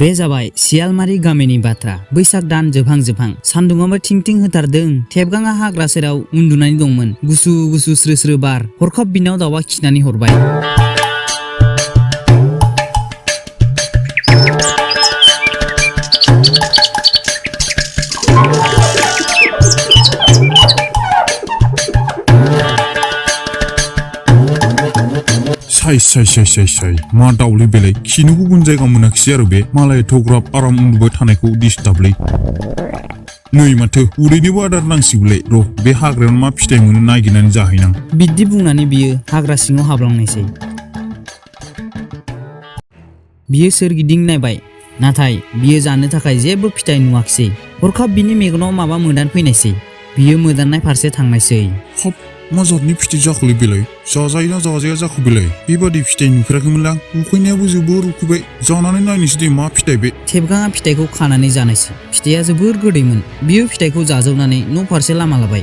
बे जाबाय सियालमारि गामिनि बाथ्रा। बैसाग दान जोबहां सान्दुंआबो थिं होथारदों। थेबगाङा हाग्रा सेराव उन्दुनानै दंमोन। गुसु गुसु स्रो बार। हरखाब बिनाव दाउआ खिनानै हरबाय। साय मा दाउलै बेलाय खिनो गुबुन जायगा मोनाखिसै आरो बे मालाय एथ'ग्राब आराम उन्दुबाय थानायखौ डिस्टार्बलै। नै माथो उदैनोबो आदार नांसिगौलै। र' बे हाग्रायाव मा फिथाइ मोनो नागिरनानै जाहैनां। बिदि बुंनानै बियो हाग्रा सिङाव हाबलांनायसै। बियो सोरगिदिं नायबाय, नाथाय बियो जानो थाखाय जेबो फिथाइ नुवाखिसै। हरखाब बिनि मेगनाव माबा मोदान फैनायसै। बियो मोदाननाय फारसे थांनायसै। हप मा जातनि फिथाइ जाखोलै बेलाय? जाजायोना जाजाया जाखो बेलाय? बेबादि फिथाइ नुफेराखैमोनलां। उखैनायाबो जोबोर उखैबाय। जानानै नायनोसै दे मा फिथाइ बे। थेबगाङा फिथाइखौ खानानै जानायसै। फिथाइया जोबोर गोदैमोन। बियो फिथाइखौ जाजोबनानै न' फारसे लामा लाबाय।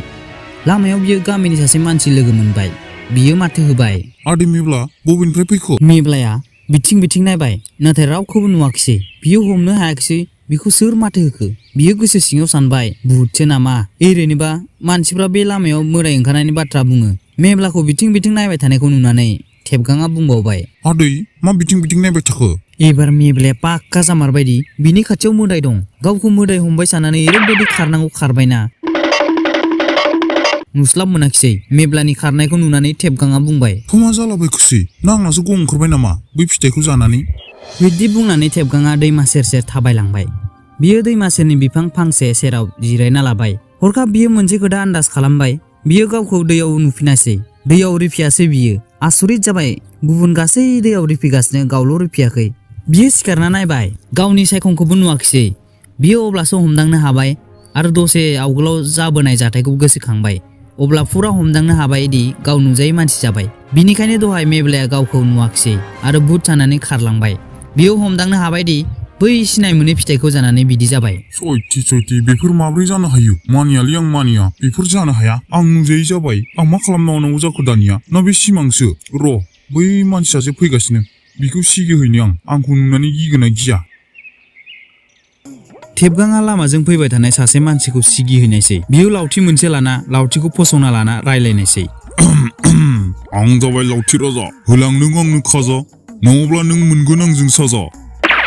लामायाव बियो गामिनि सासे मानसि लोगो मोनबाय। बियो माथो होबाय। आदै मेब्ला बबेनिफ्राय फैखो? मेब्लाया बिथिं नायबाय, नाथाय रावखौबो नुवाखिसै। बियो हमनो हायाखिसै बिखौ सोर माथो होखो। बियो गोसो सिङाव सानबाय, भुतसो नामा? ओरैनोबा मानसिफ्रा बे लामायाव मोदाय ओंखारनायनि बाथ्रा बुङो। मेब्लाखौ बिथिं नायबाय थानायखौ नुनानै थेबगाङा बुंबावबाय, आदै मा बिथिं नायबाय थाखो? एबार मेब्लाया पाक्का जामारबायदि बिनि खाथियाव मोदाय दं। गावखौ मोदाय हमबाय साननानै ओरैबायदि खारनांगौ खारबायना नुस्लाब मोनाखिसै। मेब्लानि खारनायखौ नुनानै थेबगाङा बुंबाय, मा जालाबायखोसै? नांनासो गं ओंखारबाय नामा बै फिथाइखौ जानानै? बिदि बुंनानै थेबगाङा दैमा सेर थाबायलांबाय। बियो दैमा सेरनि बिफां फांसे सेराव जिरायना लाबाय। हरखाब बियो मोनसे खोथा आन्दाज खालामबाय। बियो गावखौ दैयाव नुफिनासै। दैयाव रिफियासै बियो। आसरित जाबाय। गुबुन गासै दैयाव रिफिगासिनो, गावल' रिफियाखै। बियो सिखारना नायबाय। गावनि सायखंखौबो नुवाखिसै। बियो अब्लासो हमदांनो हाबाय आरो दसे आवगोलाव जाबोनाय जाथायखौ गोसोखांबाय। अब्ला फुरा हमदांनो हाबाय दि गाव नुजायै मानसि जाबाय। बिनिखायनो दहाय मेब्लाया गावखौ नुवाखिसै आरो भुत साननानै खारलांबाय। बियो हमदांनो हाबाय दि बै सिनाय मोनै फिथाइखौ जानानै बिदि जाबाय। सयथि बेफोर माब्रै जानो हायो? मानियालै आं मानिया। बेफोर जानो हाया। आं नुजायै जाबाय। आं मा खालामनांगौ जाखो दानिया? ना बे सिमांसो? र' बै मानसियासो फैगासिनो। बिखौ सिगिहैनो आंखौ नुनानै गिगोना गिया? थेबगाङा लामाजों फैबाय थानाय सासे मानसिखौ सिगिहैनायसै। बियो लावथि मोनसे लाना लावथिखौ फसंना लाना रायलायनायसै। आं जाबाय लावथि राजा। होलां नों आंनो खाजा, नङाब्ला नों मोनगोन आंजों साजा।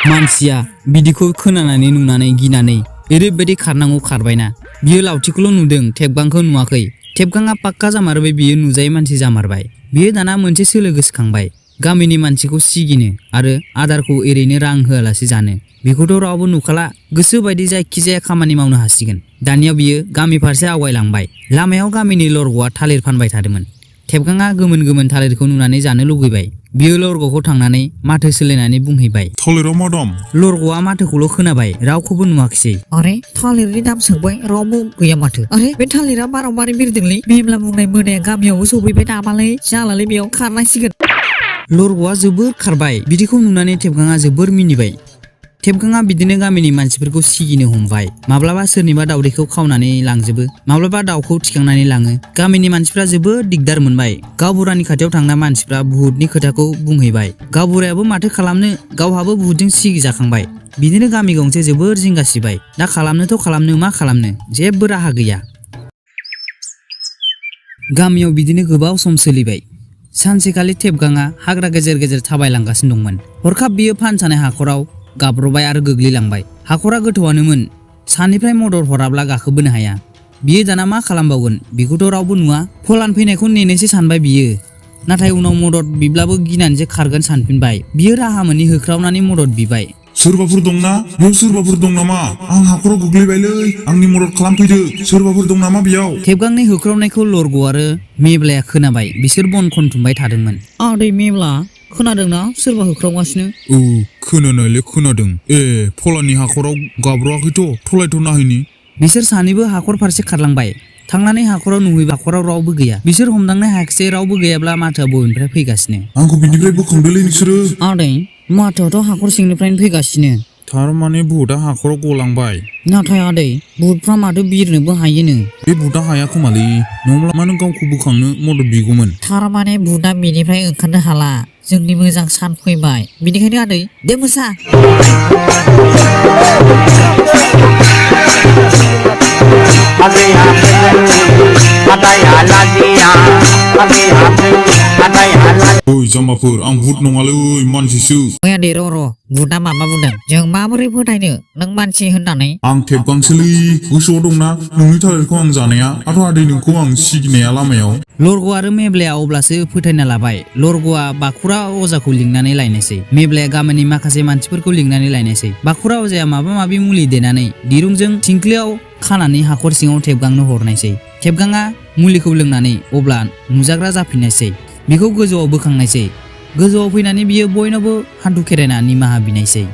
मानसिया बिदिखौ खोनानानै नुनानै गिनानै ओरैबायदि खारनांगौ खारबायना। बियो लावथिखौल' नुदों, थेबगांखौ नुवाखै। थेबगाङा पाक्का जामारबाय। बियो नुजायै मानसि जामारबाय। बियो दाना मोनसे सोलो गोसोखांबाय। गामिनि मानसिखौ सिगिनो आरो आदारखौ ओरैनो रां होआलासे जानो। बेखौथ' रावबो नुखाला। गोसो बायदि जायखिजाया खामानि मावनो हासिगोन। दानिया बियो गामि फारसे आवगायलांबाय। लामायाव गामिनि लरग'आ थालिर फानबाय थादोंमोन। थेबगाङा गोमोन थालिरखौ नुनानै जानो लुगैबाय। बियो लरग'खौ थांनानै माथो सोलायनानै बुंहैबाय। थालिरा मा दाम? लरग'आ माथोखौल' खोनाबाय, रावखौबो नुवाखिसै। अरे थालिरनि दाम सोंबाय, रावबो गैया माथो। अरे बे थालिरा बाराव बारै बिरदोंलै। मेब्ला बुंनाय मोदाया गामियावबो सफैबाय नामालै? जालालै बेयाव खारनांसिगोन। लरग'आ जोबोर खारबाय। बिदिखौ नुनानै थेबगाङा जोबोर मिनिबाय। थेबगाङा बिदिनो गामिनि मानसिफोरखौ सिगिनो हमबाय। माब्लाबा सोरनिबा दावदैखौ खावनानै लांजोबो, माब्लाबा दाउखौ थिखांनानै लाङो। गामिनि मानसिफ्रा जोबोद दिगदार मोनबाय। गावबुरानि खाथियाव थांना मानसिफ्रा भुतनि खोथाखौ बुंहैबाय। गावबुरायाबो माथो खालामनो, गावहाबो भुतजों सिगिजाखांबाय। बिदिनो गामि गंसे जोबोर जिंगासिबाय। दा खालामनोथ' खालामनो, मा खालामनो, जेबो राहा गैया। गामियाव बिदिनो गोबाव सम सोलिबाय। सानसेखालि थेबगाङा हाग्रा गेजेर थाबायलांगासिनो दंमोन। हरखाब बियो फानसानाय हाखराव गाब्रबाय आरो गोग्लैलांबाय। हाखरा गोथौआनोमोन। सानिफ्राय मदद हराब्ला गाखोबोनो हाया। बियो दाना मा खालामबावगोन? बिखौथ' रावबो नुवा। फलान फैनायखौ नेनोसो सानबाय बियो। नाथाय उनाव मदद बिब्लाबो गिनानैसो खारगोन सानफिनबाय। बियो राहा मोनि होख्रावनानै मदद बिबाय। सोरबाफोर दंना? बेयाव सोरबाफोर दं नामा? आं हाखराव गोग्लैबायलै, आंनि मदद खालामफैदो। सोरबाफोर दं नामा बेयाव? थेबगांनि होख्रावनायखौ लरग' आरो मेब्लाया खोनाबाय। बिसोर बन खनथुमबाय थादोंमोन। आदै मेब्ला, खोनादोंना सोरबा होख्रावगासिनो? औ खोनानायलाय खोनादों। फलाननि हाखराव गाब्र'आखैथ', थलायथ' नायहैनि। बिसोर सानैबो हाखर फारसे खारलांबाय। थांनानै हाखराव नुहैबा हाखराव रावबो गैया। बिसोर हमदांनो हायाखिसै रावबो गैयाब्ला माथोआ बबेनिफ्राय फैगासिनो। आंखौ बिनिफ्राय बोखांदोलै नोंसोरो। आदै माथोआथ' हाखर सिंनिफ्रायनो फैगासिनो। थारमाने भुतआ हाखराव गलांबाय नाथाय आदै भुतफ्रा माथो बिरनोबो हायोनो बे भुतआ हाया खोमालै नङाब्ला मानो गावखौ बोखांनो मदद बिगौमोन थारमाने भुतआ बेनिफ्राय ओंखारनो हाला जोंनि मोजां सान फैबाय बेनिखायनो आदै दे मोसा ओइ जाम्बाफोर आं भुत नङालै मानसिसो ओइ आदै र' भुतआ माबा बुंदों जों माबोरै फोथायनो नों मानसि होननानै आं थेबगांसोलै गोसोआव दंना नोंनि थालिरखौ आं जानाया आरो आदै नोंखौ आं सिगिनाया लामायाव लरग आरो मेब्लाया अब्लासो फोथायना लाबाय लरगआ बाखुरा अजाखौ लिंनानै लायनोसै मेब्लाया गामिनि माखासे मानसिफोरखौ लिंनानै लायनोसै बाखुरा अजाया माबा माबि मुलि देनानै दिरुंजों थिंख्लियाव खानानै हाखर सिङाव थेबगांनो हरनायसै थेबगाङा मुलिखौ लोंनानै अब्ला नुजाग्रा जाफिननायसै बिखौ गोजौआव बोखांनायसै गोजौआव फैनानै बियो बयनावबो हान्थु खेरायना निमाहा बिनायसै